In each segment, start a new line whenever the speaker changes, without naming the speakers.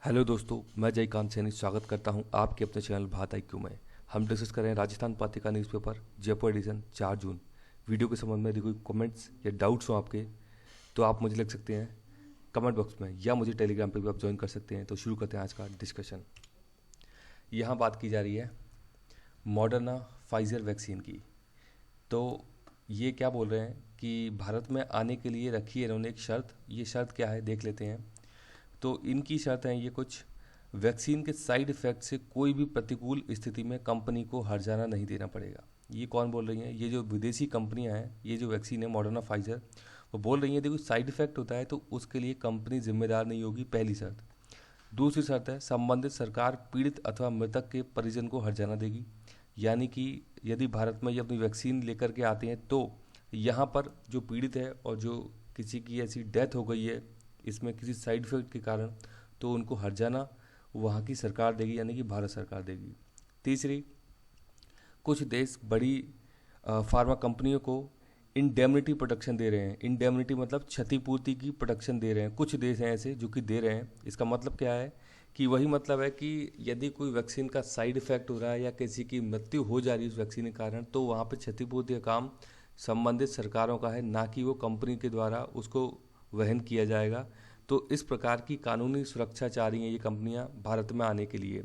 Hello दोस्तों, मैं जयकांत सैनी स्वागत करता हूं आपके अपने चैनल भारत IQ में। हम डिस्कस करें राजस्थान पत्रिका न्यूज़पेपर जयपुर एडिशन 4 जून। वीडियो के संबंध में यदि कोई कमेंट्स या डाउट्स हो आपके तो आप मुझे लिख सकते हैं कमेंट बॉक्स में, या मुझे टेलीग्राम पे भी आप ज्वाइन कर सकते हैं। तो शुरू करते हैं आज का डिस्कशन। यहाँ बात की जा रही है मॉडर्ना फाइजर वैक्सीन की। तो ये क्या बोल रहे हैं कि भारत में आने के लिए रखी है इन्होंने एक शर्त। ये शर्त क्या है देख लेते हैं। तो इनकी शर्त है ये कुछ, वैक्सीन के साइड इफ़ेक्ट से कोई भी प्रतिकूल स्थिति में कंपनी को हर्जाना नहीं देना पड़ेगा। ये कौन बोल रही हैं? ये जो विदेशी कंपनियां हैं, ये जो वैक्सीन है मॉडर्ना फाइजर, वो बोल रही हैं देखो साइड इफ़ेक्ट होता है तो उसके लिए कंपनी जिम्मेदार नहीं होगी, पहली शर्त। दूसरी शर्त है संबंधित सरकार पीड़ित अथवा मृतक के परिजन को हर्जाना देगी। यानी कि यदि भारत में ये अपनी वैक्सीन लेकर के आते हैं तो यहाँ पर जो पीड़ित है और जो किसी की ऐसी डेथ हो गई है इसमें किसी साइड इफेक्ट के कारण, तो उनको हर्जाना वहाँ की सरकार देगी, यानी कि भारत सरकार देगी। तीसरी, कुछ देश बड़ी फार्मा कंपनियों को इंडेमनिटी प्रोटेक्शन दे रहे हैं। इंडेमनिटी मतलब क्षतिपूर्ति की प्रोटेक्शन दे रहे हैं। कुछ देश हैं ऐसे जो कि दे रहे हैं। इसका मतलब क्या है कि वही मतलब है कि यदि कोई वैक्सीन का साइड इफेक्ट हो रहा है या किसी की मृत्यु हो जा रही है उस वैक्सीन के कारण, तो वहाँ पे क्षतिपूर्ति का काम संबंधित सरकारों का है, ना कि वो कंपनी के द्वारा उसको वहन किया जाएगा। तो इस प्रकार की कानूनी सुरक्षा चाह रही हैं ये कंपनियां भारत में आने के लिए।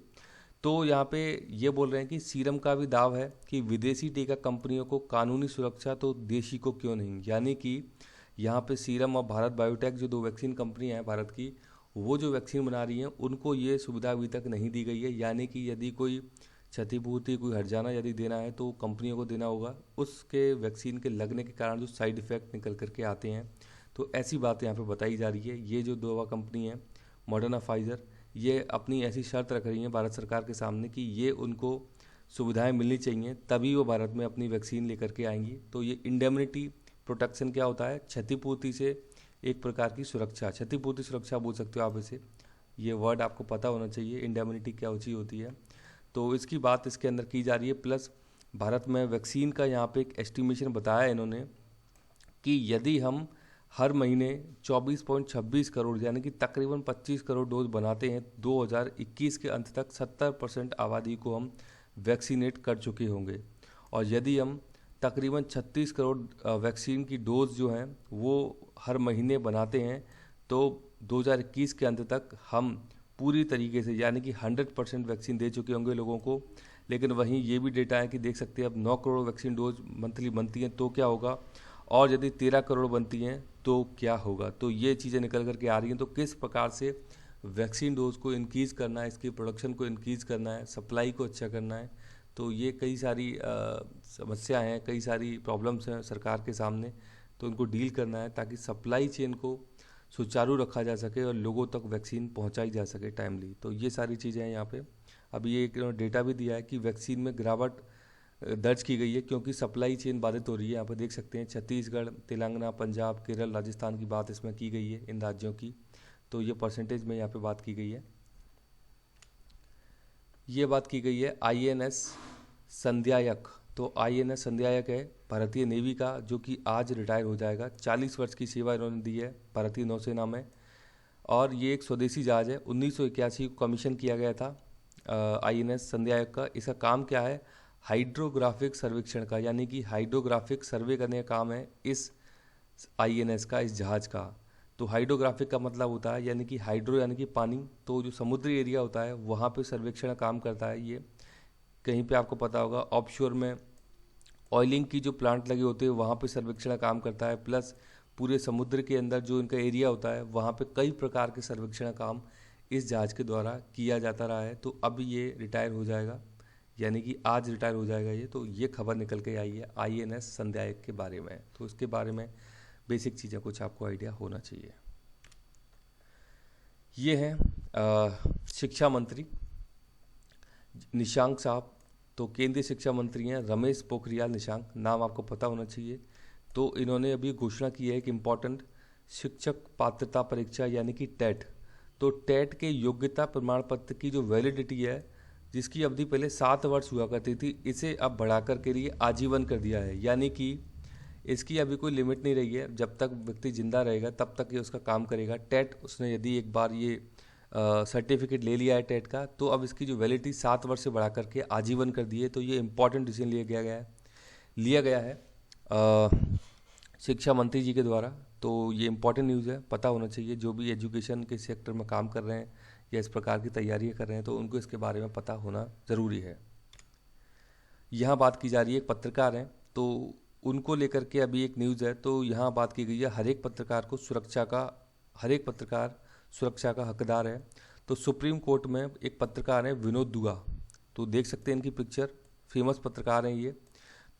तो यहाँ पे ये बोल रहे हैं कि सीरम का भी दाव है कि विदेशी टीका कंपनियों को कानूनी सुरक्षा तो देशी को क्यों नहीं। यानी कि यहाँ पे सीरम और भारत बायोटेक जो दो वैक्सीन कंपनियां हैं भारत की, वो जो वैक्सीन बना रही हैं उनको ये सुविधा अभी तक नहीं दी गई है। यानी कि यदि कोई क्षतिपूर्ति, कोई हर्जाना यदि देना है तो कंपनियों को देना होगा, उसके वैक्सीन के लगने के कारण जो साइड इफ़ेक्ट निकल करके आते हैं। तो ऐसी बात यहाँ पे बताई जा रही है। ये जो दवा कंपनी है मॉडर्ना फाइजर, ये अपनी ऐसी शर्त रख रही है भारत सरकार के सामने कि ये उनको सुविधाएं मिलनी चाहिए, तभी वो भारत में अपनी वैक्सीन लेकर के आएंगी। तो ये इंडेमनिटी प्रोटेक्शन क्या होता है? क्षतिपूर्ति से एक प्रकार की सुरक्षा, क्षतिपूर्ति सुरक्षा बोल सकते हो आप इसे। ये वर्ड आपको पता होना चाहिए, इंडेमनिटी क्या चीज़ होती है। तो इसकी बात इसके अंदर की जा रही है। प्लस भारत में वैक्सीन का यहाँ पे एक एस्टिमेशन बताया इन्होंने कि यदि हम हर महीने 24.26 करोड़ यानी कि तकरीबन 25 करोड़ डोज बनाते हैं, 2021 के अंत तक 70% आबादी को हम वैक्सीनेट कर चुके होंगे। और यदि हम तकरीबन 36 करोड़ वैक्सीन की डोज जो हैं वो हर महीने बनाते हैं, तो 2021 के अंत तक हम पूरी तरीके से यानी कि 100% वैक्सीन दे चुके होंगे लोगों को। लेकिन वहीं ये भी डेटा है कि देख सकते हैं अब 9 करोड़ वैक्सीन डोज मंथली बनती हैं तो क्या होगा, और यदि 13 करोड़ बनती हैं तो क्या होगा। तो ये चीज़ें निकल करके आ रही हैं। तो किस प्रकार से वैक्सीन डोज को इनक्रीज़ करना है, इसकी प्रोडक्शन को इनक्रीज़ करना है, सप्लाई को अच्छा करना है। तो ये कई सारी समस्याएं हैं, कई सारी प्रॉब्लम्स हैं सरकार के सामने। तो उनको डील करना है ताकि सप्लाई चेन को सुचारू रखा जा सके और लोगों तक वैक्सीन पहुंचाई जा सके टाइमली। तो ये सारी चीज़ें हैं यहाँ पे। अभी ये एक डेटा भी दिया है कि वैक्सीन में गिरावट दर्ज की गई है क्योंकि सप्लाई चेन बाधित हो रही है। यहाँ पर देख सकते हैं छत्तीसगढ़, तेलंगाना, पंजाब, केरल, राजस्थान की बात इसमें की गई है, इन राज्यों की। तो ये परसेंटेज में यहाँ पे बात की गई है। ये बात की गई है INS संध्यायक। तो INS संध्यायक है भारतीय नेवी का, जो कि आज रिटायर हो जाएगा। 40 वर्ष की सेवा इन्होंने दी है भारतीय नौसेना में। और ये एक स्वदेशी जहाज है, 1981 को कमीशन किया गया था INS संध्यायक का। इसका काम क्या है? हाइड्रोग्राफिक सर्वेक्षण का, यानी कि हाइड्रोग्राफिक सर्वे करने का काम है इस INS का, इस जहाज़ का। तो हाइड्रोग्राफिक का मतलब होता है यानी कि हाइड्रो यानी कि पानी, तो जो समुद्री एरिया होता है वहाँ पे सर्वेक्षण का काम करता है ये। कहीं पे आपको पता होगा ऑफशोर में ऑयलिंग की जो प्लांट लगे होते हैं वहाँ पे सर्वेक्षण का काम करता है। प्लस पूरे समुद्र के अंदर जो इनका एरिया होता है वहाँ पे कई प्रकार के सर्वेक्षण का काम इस जहाज़ के द्वारा किया जाता रहा है। तो अब ये रिटायर हो जाएगा, यानी कि आज रिटायर हो जाएगा ये। तो ये खबर निकल के आई है INS संध्यायक के बारे में। तो इसके बारे में बेसिक चीज़ें कुछ आपको आइडिया होना चाहिए। ये हैं शिक्षा मंत्री निशंक साहब। तो केंद्रीय शिक्षा मंत्री हैं रमेश पोखरियाल निशंक, नाम आपको पता होना चाहिए। तो इन्होंने अभी घोषणा की है कि इम्पोर्टेंट शिक्षक पात्रता परीक्षा यानी कि टेट। तो टेट के योग्यता प्रमाण पत्र की जो वैलिडिटी है, जिसकी अवधि पहले 7 वर्ष हुआ करती थी, इसे अब बढ़ाकर के लिए आजीवन कर दिया है। यानी कि इसकी अभी कोई लिमिट नहीं रही है, जब तक व्यक्ति जिंदा रहेगा तब तक ये उसका काम करेगा। टेट उसने यदि एक बार ये सर्टिफिकेट ले लिया है टेट का, तो अब इसकी जो वैलिडिटी 7 वर्ष से बढ़ा करके आजीवन कर दी है। तो ये इम्पॉर्टेंट डिसीजन लिया गया है शिक्षा मंत्री जी के द्वारा। तो ये इम्पॉर्टेंट न्यूज़ है, पता होना चाहिए। जो भी एजुकेशन के सेक्टर में काम कर रहे हैं या इस प्रकार की तैयारियां कर रहे हैं तो उनको इसके बारे में पता होना ज़रूरी है। यहाँ बात की जा रही है, एक पत्रकार हैं तो उनको लेकर के अभी एक न्यूज़ है। तो यहाँ बात की गई है हर एक पत्रकार सुरक्षा का हकदार है। तो सुप्रीम कोर्ट में एक पत्रकार है विनोद दुआ, तो देख सकते हैं इनकी पिक्चर, फेमस पत्रकार हैं ये।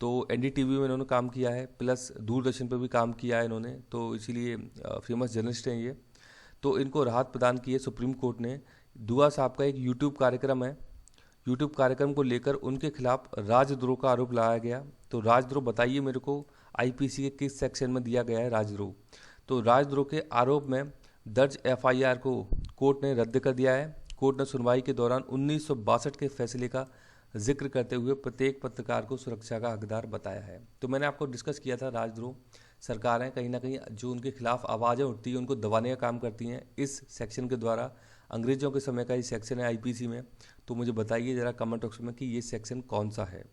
तो एनडीटीवी में इन्होंने काम किया है, प्लस दूरदर्शन पर भी काम किया है इन्होंने, तो इसीलिए फेमस जर्नलिस्ट हैं ये। तो इनको राहत प्रदान की है सुप्रीम कोर्ट ने। दुआ साहब का एक यूट्यूब कार्यक्रम है, यूट्यूब कार्यक्रम को लेकर उनके खिलाफ राजद्रोह का आरोप लगाया गया। तो राजद्रोह बताइए मेरे को, आईपीसी के किस सेक्शन में दिया गया है राजद्रोह? तो राजद्रोह के आरोप में दर्ज एफआईआर को कोर्ट ने रद्द कर दिया है। कोर्ट ने सुनवाई के दौरान 1962 के फैसले का जिक्र करते हुए प्रत्येक पत्रकार को सुरक्षा का हकदार बताया है। तो मैंने आपको डिस्कस किया था, राजद्रोह सरकारें कहीं ना कहीं जो उनके खिलाफ आवाज़ें उठती हैं उनको दबाने का काम करती हैं इस सेक्शन के द्वारा। अंग्रेजों के समय का ये सेक्शन है आईपीसी में। तो मुझे बताइए ज़रा कमेंट बॉक्स में कि ये सेक्शन कौन सा है।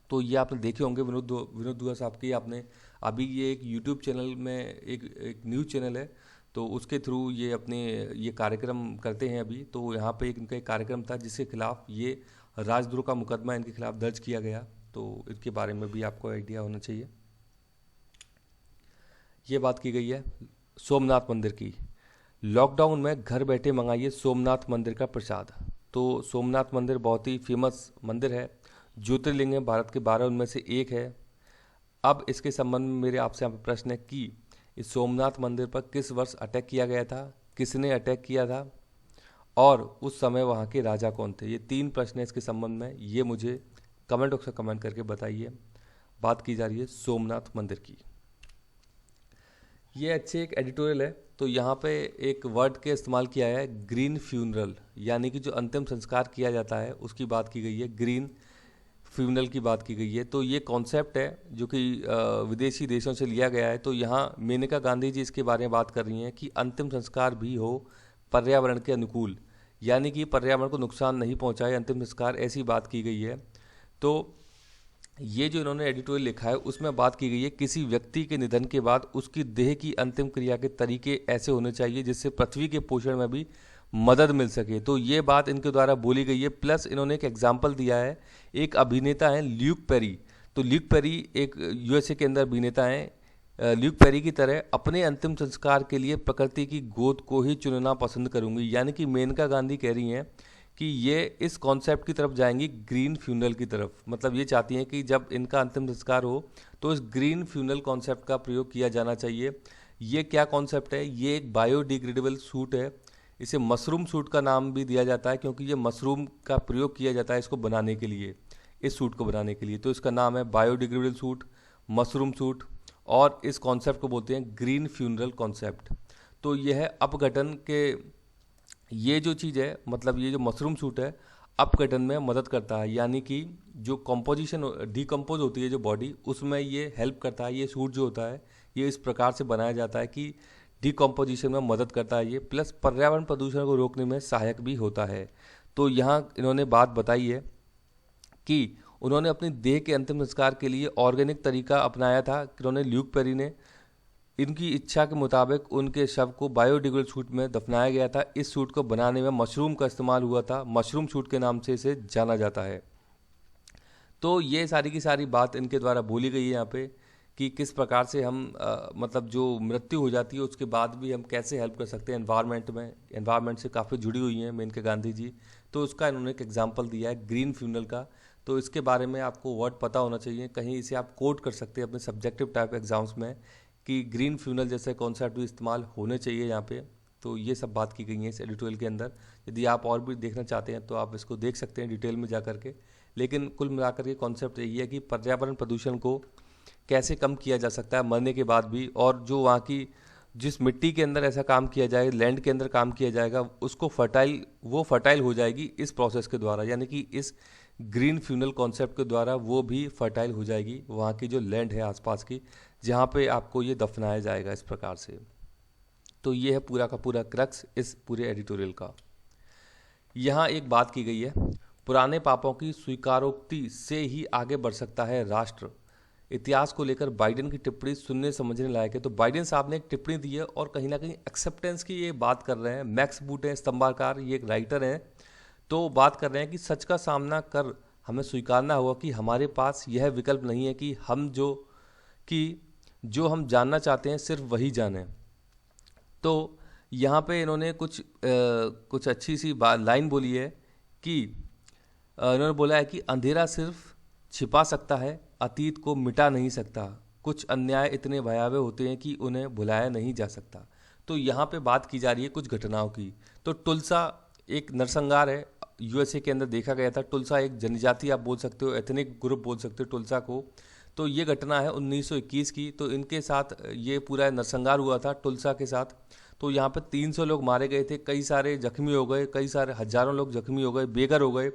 तो ये आपने देखे होंगे विनोद दुआ साहब की, आपने अभी ये एक यूट्यूब चैनल में एक न्यूज़ चैनल है तो उसके थ्रू ये अपने ये कार्यक्रम करते हैं अभी। तो यहाँ पे इनका एक कार्यक्रम था जिसके खिलाफ ये राजद्रोह का मुकदमा इनके खिलाफ दर्ज किया गया। तो इसके बारे में भी आपको आइडिया होना चाहिए। ये बात की गई है सोमनाथ मंदिर की। लॉकडाउन में घर बैठे मंगाइए सोमनाथ मंदिर का प्रसाद। तो सोमनाथ मंदिर बहुत ही फेमस मंदिर है, ज्योतिर्लिंग है, भारत के 12 उनमें से एक है। अब इसके संबंध में मेरे आपसे यहाँ पर प्रश्न है कि इस सोमनाथ मंदिर पर किस वर्ष अटैक किया गया था, किसने अटैक किया था और उस समय वहाँ के राजा कौन थे? ये 3 प्रश्न है इसके संबंध में, ये मुझे कमेंट बॉक्स में कमेंट करके बताइए। बात की जा रही है सोमनाथ मंदिर की। ये अच्छे एक एडिटोरियल है। तो यहाँ पे एक वर्ड के इस्तेमाल किया है ग्रीन फ्यूनरल, यानी कि जो अंतिम संस्कार किया जाता है उसकी बात की गई है, ग्रीन फ्यूनरल की बात की गई है। तो ये कॉन्सेप्ट है जो कि विदेशी देशों से लिया गया है। तो यहाँ मेनका गांधी जी इसके बारे में बात कर रही हैं कि अंतिम संस्कार भी हो पर्यावरण के अनुकूल, यानी कि पर्यावरण को नुकसान नहीं पहुँचाए अंतिम संस्कार, ऐसी बात की गई है। तो ये जो इन्होंने एडिटोरियल लिखा है उसमें बात की गई है किसी व्यक्ति के निधन के बाद उसकी देह की अंतिम क्रिया के तरीके ऐसे होने चाहिए जिससे पृथ्वी के पोषण में भी मदद मिल सके। तो ये बात इनके द्वारा बोली गई है। प्लस इन्होंने एक एग्जाम्पल दिया है, एक अभिनेता है ल्यूक पेरी। तो ल्यूक पेरी एक यूएसए के अंदर अभिनेता हैं। ल्यूक पेरी की तरह अपने अंतिम संस्कार के लिए प्रकृति की गोद को ही चुनना पसंद करूंगी, यानी कि मेनका गांधी कह रही हैं कि ये इस कॉन्सेप्ट की तरफ जाएंगी, ग्रीन फ्यूनल की तरफ। मतलब ये चाहती हैं कि जब इनका अंतिम संस्कार हो तो इस ग्रीन फ्यूनल कॉन्सेप्ट का प्रयोग किया जाना चाहिए। ये क्या कॉन्सेप्ट है? ये एक बायोडिग्रेडेबल सूट है, इसे मशरूम सूट का नाम भी दिया जाता है क्योंकि ये मशरूम का प्रयोग किया जाता है इसको बनाने के लिए, इस सूट को बनाने के लिए। तो इसका नाम है बायोडिग्रेडेबल सूट, मशरूम सूट, और इस कॉन्सेप्ट को बोलते हैं ग्रीन फ्यूनरल कॉन्सेप्ट। तो यह अपघटन के, ये जो चीज़ है, मतलब ये जो मशरूम सूट है अपघटन में मदद करता है, यानी कि जो कॉम्पोजिशन डिकम्पोज होती है जो बॉडी, उसमें ये हेल्प करता है। ये सूट जो होता है ये इस प्रकार से बनाया जाता है कि डिकम्पोजिशन में मदद करता है ये, प्लस पर्यावरण प्रदूषण को रोकने में सहायक भी होता है। तो यहाँ इन्होंने बात बताई है कि उन्होंने अपनी देह के अंतिम संस्कार के लिए ऑर्गेनिक तरीका अपनाया था। उन्होंने ल्यूक पेरी ने इनकी इच्छा के मुताबिक उनके शव को बायोडिग्रेडेबल सूट में दफनाया गया था। इस सूट को बनाने में मशरूम का इस्तेमाल हुआ था, मशरूम सूट के नाम से इसे जाना जाता है। तो ये सारी की सारी बात इनके द्वारा बोली गई है यहाँ पे कि किस प्रकार से हम मतलब जो मृत्यु हो जाती है उसके बाद भी हम कैसे हेल्प कर सकते हैं एनवायरनमेंट में। एनवायरनमेंट से काफ़ी जुड़ी हुई हैं मेनका गांधी जी, तो उसका इन्होंने एक एग्जाम्पल दिया है ग्रीन फ्यूनल का। तो इसके बारे में आपको वर्ड पता होना चाहिए, कहीं इसे आप कोट कर सकते हैं अपने सब्जेक्टिव टाइप एग्जाम्स में कि ग्रीन फ्यूनल जैसे कॉन्सेप्ट भी इस्तेमाल होने चाहिए यहाँ पे। तो ये सब बात की गई है इस एडिटोरियल के अंदर। यदि आप और भी देखना चाहते हैं तो आप इसको देख सकते हैं डिटेल में जा करके। लेकिन कुल मिलाकर के कॉन्सेप्ट यही है कि पर्यावरण प्रदूषण को कैसे कम किया जा सकता है मरने के बाद भी, और जो वहाँ की जिस मिट्टी के अंदर ऐसा काम किया जाए, लैंड के अंदर काम किया जाएगा, उसको फर्टाइल हो जाएगी इस प्रोसेस के द्वारा, यानी कि इस ग्रीन फ्यूनल कॉन्सेप्ट के द्वारा वो भी फर्टाइल हो जाएगी वहाँ की जो लैंड है आसपास की, जहाँ पे आपको ये दफनाया जाएगा इस प्रकार से। तो ये है पूरा का पूरा क्रक्स इस पूरे एडिटोरियल का। यहाँ एक बात की गई है, पुराने पापों की स्वीकारोक्ति से ही आगे बढ़ सकता है राष्ट्र। इतिहास को लेकर बाइडेन की टिप्पणी सुनने समझने लायक है। तो बाइडेन साहब ने एक टिप्पणी दी है और कहीं ना कहीं एक्सेप्टेंस की ये बात कर रहे हैं। मैक्स बूट हैं स्तंभाकार, ये एक राइटर हैं, तो बात कर रहे हैं कि सच का सामना कर हमें स्वीकारना होगा कि हमारे पास यह विकल्प नहीं है कि जो हम जानना चाहते हैं सिर्फ वही जानें। तो यहाँ पे इन्होंने कुछ अच्छी सी लाइन बोली है कि इन्होंने बोला है कि अंधेरा सिर्फ छिपा सकता है, अतीत को मिटा नहीं सकता। कुछ अन्याय इतने भयावह होते हैं कि उन्हें भुलाया नहीं जा सकता। तो यहाँ पे बात की जा रही है कुछ घटनाओं की। तो टुल्सा एक नरसंहार है, यूएसए के अंदर देखा गया था। टुल्सा एक जनजाति आप बोल सकते हो, एथनिक ग्रुप बोल सकते हो टुल्सा को। तो ये घटना है 1921 की। तो इनके साथ ये पूरा नरसंहार हुआ था टुल्सा के साथ। तो यहाँ पे 300 लोग मारे गए थे, कई सारे जख्मी हो गए, कई सारे हजारों लोग जख्मी हो गए, बेघर हो गए।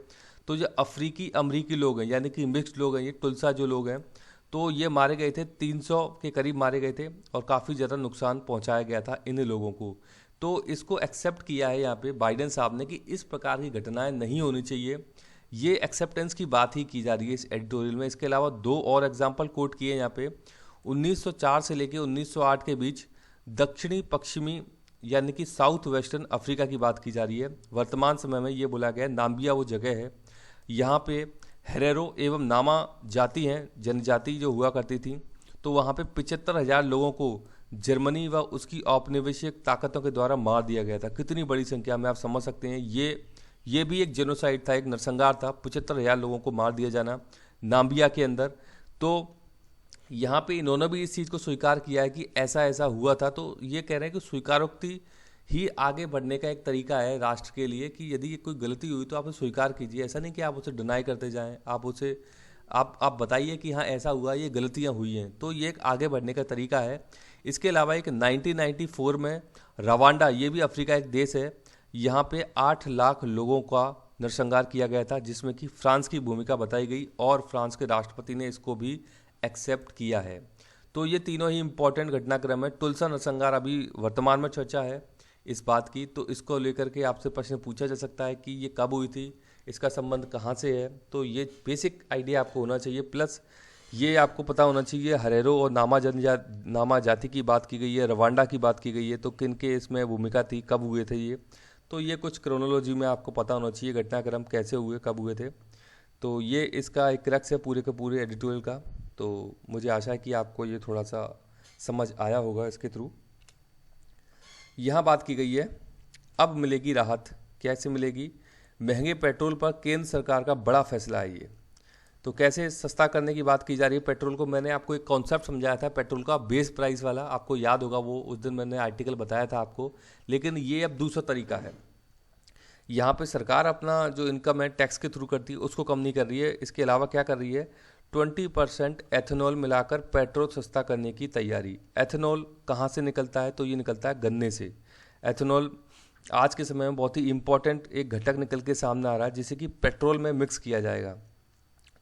तो ये अमरीकी लोग हैं, यानी कि मिक्स्ड लोग हैं, ये टुल्सा जो लोग हैं, तो ये मारे गए थे, 300 के करीब मारे गए थे और काफ़ी ज़्यादा नुकसान पहुंचाया गया था इन लोगों को। तो इसको एक्सेप्ट किया है यहाँ पे बाइडेन साहब ने कि इस प्रकार की घटनाएं नहीं होनी चाहिए। ये एक्सेप्टेंस की बात ही की जा रही है इस एडिटोरियल में। इसके अलावा 2 और एग्जाम्पल कोट किए यहाँ पे। 1904 से लेकर 1908 के बीच दक्षिणी पश्चिमी यानी कि साउथ वेस्टर्न अफ्रीका की बात की जा रही है। वर्तमान समय में ये बोला गया है नाम्बिया वो जगह है, यहाँ पे हेरेरो एवं नामा जाति हैं, जनजाति जो हुआ करती थी। तो वहाँ पे 75,000 लोगों को जर्मनी व उसकी औपनिवेशिक ताकतों के द्वारा मार दिया गया था। कितनी बड़ी संख्या में आप समझ सकते हैं। ये भी एक जेनोसाइड था, एक नरसंहार था। 75,000 लोगों को मार दिया जाना नाम्बिया के अंदर। तो यहाँ पे इन्होंने भी इस चीज़ को स्वीकार किया है कि ऐसा ऐसा हुआ था। तो ये कह रहे हैं कि स्वीकारोक्ति ही आगे बढ़ने का एक तरीका है राष्ट्र के लिए, कि यदि कोई गलती हुई तो आप उसे स्वीकार कीजिए। ऐसा नहीं कि आप उसे डिनाई करते जाएं, आप बताइए कि हाँ ऐसा हुआ, ये गलतियाँ हुई हैं। तो ये एक आगे बढ़ने का तरीका है। इसके अलावा एक 1994 में रवांडा, ये भी अफ्रीका एक देश है, यहाँ पे 8 लाख लोगों का नरसंहार किया गया था, जिसमें कि फ्रांस की भूमिका बताई गई और फ्रांस के राष्ट्रपति ने इसको भी एक्सेप्ट किया है। तो ये तीनों ही इंपॉर्टेंट घटनाक्रम है। टुल्सा नरसंहार अभी वर्तमान में चर्चा है इस बात की, तो इसको लेकर के आपसे प्रश्न पूछा जा सकता है कि ये कब हुई थी, इसका संबंध कहाँ से है। तो ये बेसिक आइडिया आपको होना चाहिए। प्लस ये आपको पता होना चाहिए हरेरो और नामा जाति की बात की गई है, रवांडा की बात की गई है, तो किन के इसमें भूमिका थी, कब हुए थे ये। तो ये कुछ क्रोनोलॉजी में आपको पता होना चाहिए घटनाक्रम कैसे हुए, कब हुए थे। तो ये इसका एक क्रक्स है पूरे के पूरे एडिटोरियल का। तो मुझे आशा है कि आपको ये थोड़ा सा समझ आया होगा इसके थ्रू। यहाँ बात की गई है अब मिलेगी राहत। कैसे मिलेगी? महंगे पेट्रोल पर केंद्र सरकार का बड़ा फैसला है ये। तो कैसे सस्ता करने की बात की जा रही है पेट्रोल को। मैंने आपको एक कॉन्सेप्ट समझाया था पेट्रोल का बेस प्राइस वाला, आपको याद होगा वो उस दिन मैंने आर्टिकल बताया था आपको। लेकिन ये अब दूसरा तरीका है। यहाँ पे सरकार अपना जो इनकम है टैक्स के थ्रू करती है उसको कम नहीं कर रही है। इसके अलावा क्या कर रही है, 20% एथेनॉल मिलाकर पेट्रोल सस्ता करने की तैयारी। एथेनॉल कहाँ से निकलता है? तो ये निकलता है गन्ने से। एथेनॉल आज के समय में बहुत ही इंपॉर्टेंट एक घटक निकल के सामने आ रहा है जिसे कि पेट्रोल में मिक्स किया जाएगा।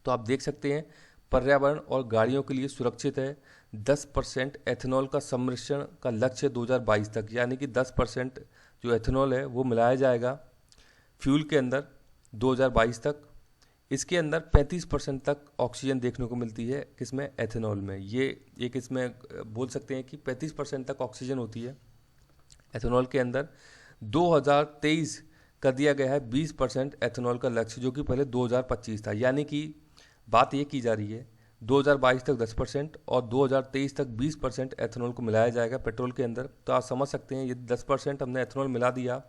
तो आप देख सकते हैं पर्यावरण और गाड़ियों के लिए सुरक्षित है। 10% एथेनॉल का सम्मिश्रण का लक्ष्य 2022 तक, यानी कि 10% जो एथेनॉल है वो मिलाया जाएगा फ्यूल के अंदर 2022 तक। इसके अंदर 35% तक ऑक्सीजन देखने को मिलती है, किसमें? एथेनॉल में। ये एक इसमें बोल सकते हैं कि 35% तक ऑक्सीजन होती है एथेनॉल के अंदर। 2023 कर दिया गया है 20% एथेनॉल का लक्ष्य, जो कि पहले 2025 था। यानी कि बात ये की जा रही है 2022 तक 10% और 2023 तक 20% एथेनॉल को मिलाया जाएगा पेट्रोल के अंदर। तो आप समझ सकते हैं यदि 10% हमने एथेनॉल मिला दिया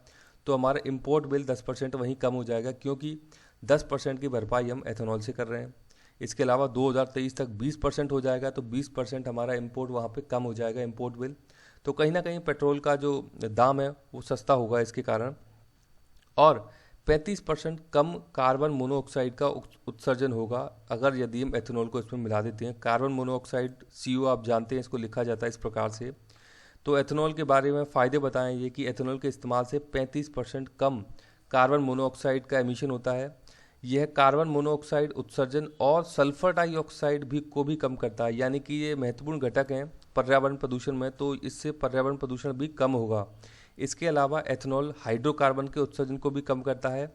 तो हमारा इंपोर्ट बिल 10% वहीं कम हो जाएगा, क्योंकि 10% की भरपाई हम एथेनॉल से कर रहे हैं। इसके अलावा 2023 तक 20% हो जाएगा, तो 20% हमारा इंपोर्ट वहाँ पे कम हो जाएगा, इंपोर्ट बिल। तो कहीं ना कहीं पेट्रोल का जो दाम है वो सस्ता होगा इसके कारण। और 35% कम कार्बन मोनोऑक्साइड का उत्सर्जन होगा अगर यदि हम एथेनॉल को इसमें मिला देते हैं। कार्बन मोनोऑक्साइड CO आप जानते हैं, इसको लिखा जाता है इस प्रकार से। तो एथेनॉल के बारे में फ़ायदे बताएं ये कि एथेनॉल के इस्तेमाल से 35% कम कार्बन मोनोऑक्साइड का एमिशन होता है। यह कार्बन मोनोऑक्साइड उत्सर्जन और सल्फर डाइऑक्साइड को भी कम करता है। यानी कि ये महत्वपूर्ण घटक हैं पर्यावरण प्रदूषण में, तो इससे पर्यावरण प्रदूषण भी कम होगा। इसके अलावा एथेनॉल हाइड्रोकार्बन के उत्सर्जन को भी कम करता है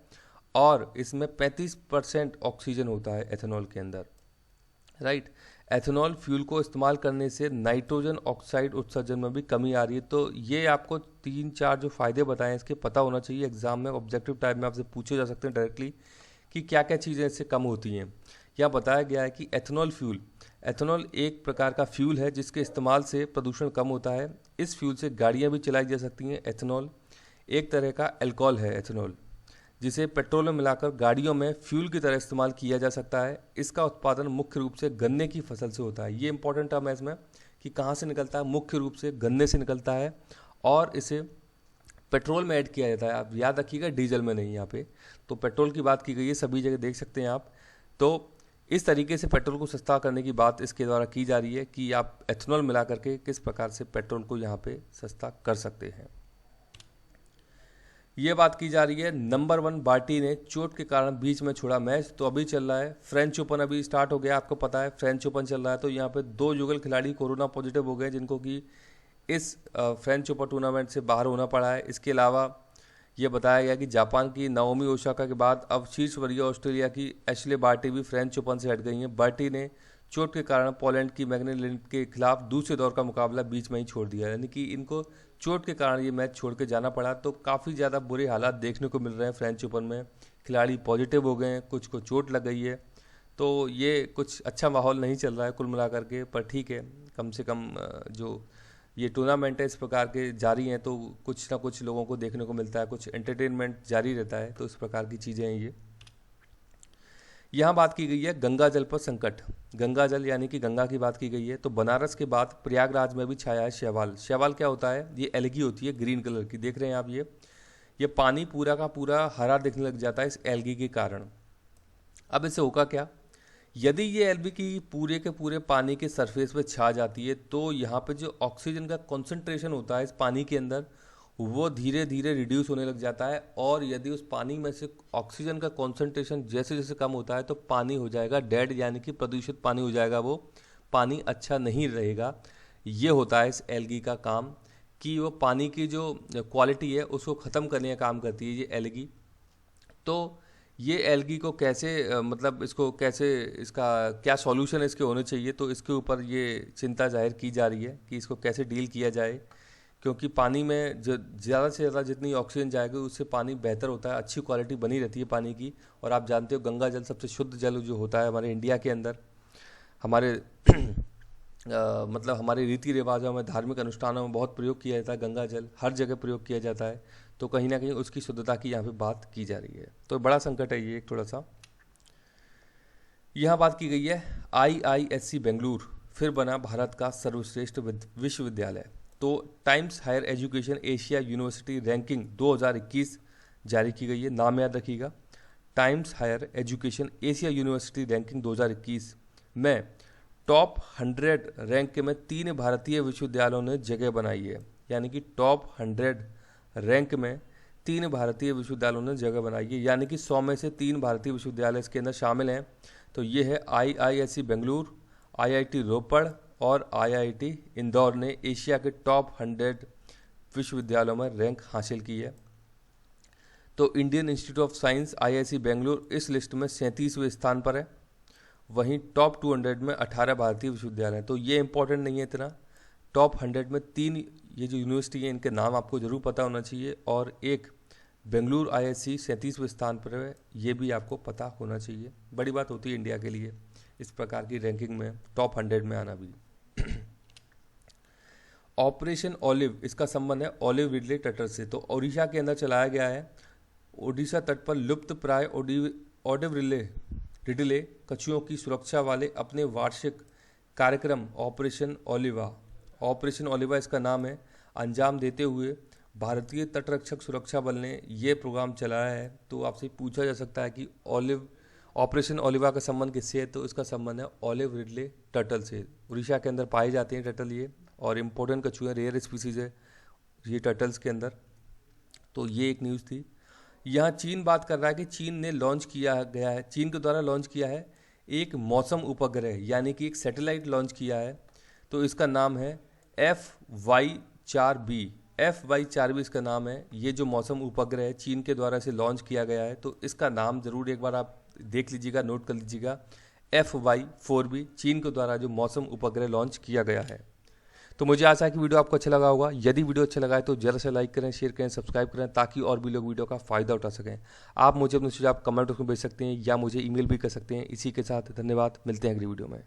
और इसमें 35% ऑक्सीजन होता है एथेनॉल के अंदर, राइट। एथेनॉल फ्यूल को इस्तेमाल करने से नाइट्रोजन ऑक्साइड उत्सर्जन में भी कमी आ रही है। तो ये आपको 3-4 जो फायदे बताए इसके पता होना चाहिए। एग्जाम में ऑब्जेक्टिव टाइप में आपसे पूछे जा सकते हैं डायरेक्टली कि क्या क्या चीज़ें इससे कम होती हैं। यह बताया गया है कि एथेनॉल एक प्रकार का फ्यूल है जिसके इस्तेमाल से प्रदूषण कम होता है। इस फ्यूल से गाड़ियाँ भी चलाई जा सकती हैं। एथेनॉल एक तरह का अल्कोहल है एथेनॉल, जिसे पेट्रोल में मिलाकर गाड़ियों में फ्यूल की तरह इस्तेमाल किया जा सकता है। इसका उत्पादन मुख्य रूप से गन्ने की फसल से होता है। ये इंपॉर्टेंट टर्म है इसमें कि कहाँ से निकलता है, मुख्य रूप से गन्ने से निकलता है और इसे पेट्रोल में ऐड किया जाता है। आप याद रखिएगा, डीजल में नहीं। यहाँ पे तो पेट्रोल की बात की गई है, सभी जगह देख सकते हैं आप। तो इस तरीके से पेट्रोल को सस्ता करने की बात इसके द्वारा की जा रही है कि आप एथेनॉल मिला करके किस प्रकार से पेट्रोल को यहाँ पे सस्ता कर सकते हैं। ये बात की जा रही है। नंबर 1 बार्टी ने चोट के कारण बीच में छोड़ा मैच। तो अभी चल रहा है फ्रेंच ओपन, अभी स्टार्ट हो गया, आपको पता है फ्रेंच ओपन चल रहा है। तो यहाँ पे 2 युगल खिलाड़ी कोरोना पॉजिटिव हो गए जिनको कि इस फ्रेंच ओपन टूर्नामेंट से बाहर होना पड़ा है। इसके अलावा ये बताया गया कि जापान की नाओमी ओसाका के बाद अब शीर्ष वर्गीय ऑस्ट्रेलिया की एशले बार्टी भी फ्रेंच ओपन से हट गई हैं। बार्टी ने चोट के कारण पोलैंड की मैग्ने लिंड के खिलाफ दूसरे दौर का मुकाबला बीच में ही छोड़ दिया, यानी कि इनको चोट के कारण ये मैच छोड़ के जाना पड़ा। तो काफ़ी ज़्यादा बुरे हालात देखने को मिल रहे हैं फ्रेंच ओपन में। खिलाड़ी पॉजिटिव हो गए हैं, कुछ को चोट लग गई है। तो ये कुछ अच्छा माहौल नहीं चल रहा है कुल मिलाकर के, पर ठीक है, कम से कम जो ये टूर्नामेंट है इस प्रकार के जारी हैं तो कुछ ना कुछ लोगों को देखने को मिलता है, कुछ एंटरटेनमेंट जारी रहता है। तो इस प्रकार की चीज़ें हैं ये। यहाँ बात की गई है गंगा जल पर संकट। गंगा जल यानी कि गंगा की बात की गई है। तो बनारस के बाद प्रयागराज में भी छाया है शैवाल। शैवाल क्या होता है? ये एल्गी होती है ग्रीन कलर की, देख रहे हैं आप। ये पानी पूरा का पूरा हरा दिखने लग जाता है इस एल्गी के कारण। अब इससे होगा क्या? यदि ये एल्गी की पूरे के पूरे पानी के सरफेस पे छा जाती है तो यहाँ पे जो ऑक्सीजन का कॉन्सेंट्रेशन होता है इस पानी के अंदर वो धीरे धीरे रिड्यूस होने लग जाता है। और यदि उस पानी में से ऑक्सीजन का कॉन्सेंट्रेशन जैसे जैसे कम होता है तो पानी हो जाएगा डेड, यानी कि प्रदूषित पानी हो जाएगा। वो पानी अच्छा नहीं रहेगा। ये होता है इस एल्गी का काम कि वो पानी की जो क्वालिटी है उसको ख़त्म करने का काम करती है ये एल्गी। तो ये एल्गी को कैसे मतलब इसको कैसे, इसका क्या सॉल्यूशन इसके होने चाहिए, तो इसके ऊपर ये चिंता जाहिर की जा रही है कि इसको कैसे डील किया जाए। क्योंकि पानी में जो ज़्यादा से ज़्यादा जितनी ऑक्सीजन जाएगी उससे पानी बेहतर होता है, अच्छी क्वालिटी बनी रहती है पानी की। और आप जानते हो गंगा जल सबसे शुद्ध जल जो होता है हमारे इंडिया के अंदर। हमारे मतलब हमारे रीति रिवाजों में, धार्मिक अनुष्ठानों में बहुत प्रयोग किया जाता है गंगा जल, हर जगह प्रयोग किया जाता है। तो कहीं ना कहीं उसकी शुद्धता की यहाँ पे बात की जा रही है। तो बड़ा संकट है ये एक थोड़ा सा। यहाँ बात की गई है IISc बेंगलुरु फिर बना भारत का सर्वश्रेष्ठ विश्वविद्यालय। तो Times Higher Education Asia University Ranking 2021 जारी की गई है। नाम याद रखिएगा, Times Higher Education Asia University Ranking 2021 में टॉप 100 रैंक में 3 भारतीय विश्वविद्यालयों ने जगह बनाई है। यानी कि टॉप 100 रैंक में 3 भारतीय विश्वविद्यालयों ने जगह बनाई है, यानी कि 100 में से 3 भारतीय विश्वविद्यालय इसके अंदर शामिल हैं। तो ये है IISc बेंगलुरु, IIT रोपड़ और IIT इंदौर ने एशिया के टॉप 100 विश्वविद्यालयों में रैंक हासिल की है। तो Indian institute of science IISc Bengaluru इस लिस्ट में 37वें स्थान पर है। वहीं टॉप 200 में 18 भारतीय विश्वविद्यालय हैं। तो ये इंपॉर्टेंट नहीं है इतना। टॉप 100 में 3 ये जो यूनिवर्सिटी है इनके नाम आपको जरूर पता होना चाहिए, और एक बेंगलुरु IISc 37वें स्थान पर है, ये भी आपको पता होना चाहिए। बड़ी बात होती है इंडिया के लिए इस प्रकार की रैंकिंग में टॉप 100 में आना भी। ऑपरेशन ऑलिव, इसका संबंध है ऑलिव रिडले टटर से। तो ओडिशा के अंदर चलाया गया है। ओडिशा तट पर लुप्त प्राय ऑलिव रिडले कछुओं की सुरक्षा वाले अपने वार्षिक कार्यक्रम ऑपरेशन ओलिवा इसका नाम है, अंजाम देते हुए भारतीय तटरक्षक सुरक्षा बल ने ये प्रोग्राम चलाया है। तो आपसे पूछा जा सकता है कि ऑपरेशन ओलिवा का संबंध किससे है? तो इसका संबंध है ऑलिव रिडले टर्टल से। उड़ीसा के अंदर पाए जाते हैं टर्टल ये, और इम्पोर्टेंट कछुए, रेयर स्पीसीज है ये टर्टल्स के अंदर। तो ये एक न्यूज़ थी। यहाँ चीन बात कर रहा है कि चीन ने लॉन्च किया गया है, चीन के द्वारा लॉन्च किया है एक मौसम उपग्रह, यानी कि एक सैटेलाइट लॉन्च किया है। तो इसका नाम है FY4B। FY4B इसका नाम है। ये जो मौसम उपग्रह है चीन के द्वारा इसे लॉन्च किया गया है, तो इसका नाम ज़रूर एक बार आप देख लीजिएगा, नोट कर लीजिएगा। FY4B चीन के द्वारा जो मौसम उपग्रह लॉन्च किया गया है। तो मुझे आशा है कि वीडियो आपको अच्छा लगा होगा। यदि वीडियो अच्छा लगा है तो जल्द से लाइक करें, शेयर करें, सब्सक्राइब करें, ताकि और भी लोग वीडियो का फ़ायदा उठा सकें। आप मुझे अपने सुझाव कमेंट बॉक्स में भेज सकते हैं या मुझे ईमेल भी कर सकते हैं। इसी के साथ धन्यवाद, मिलते हैं अगली वीडियो में।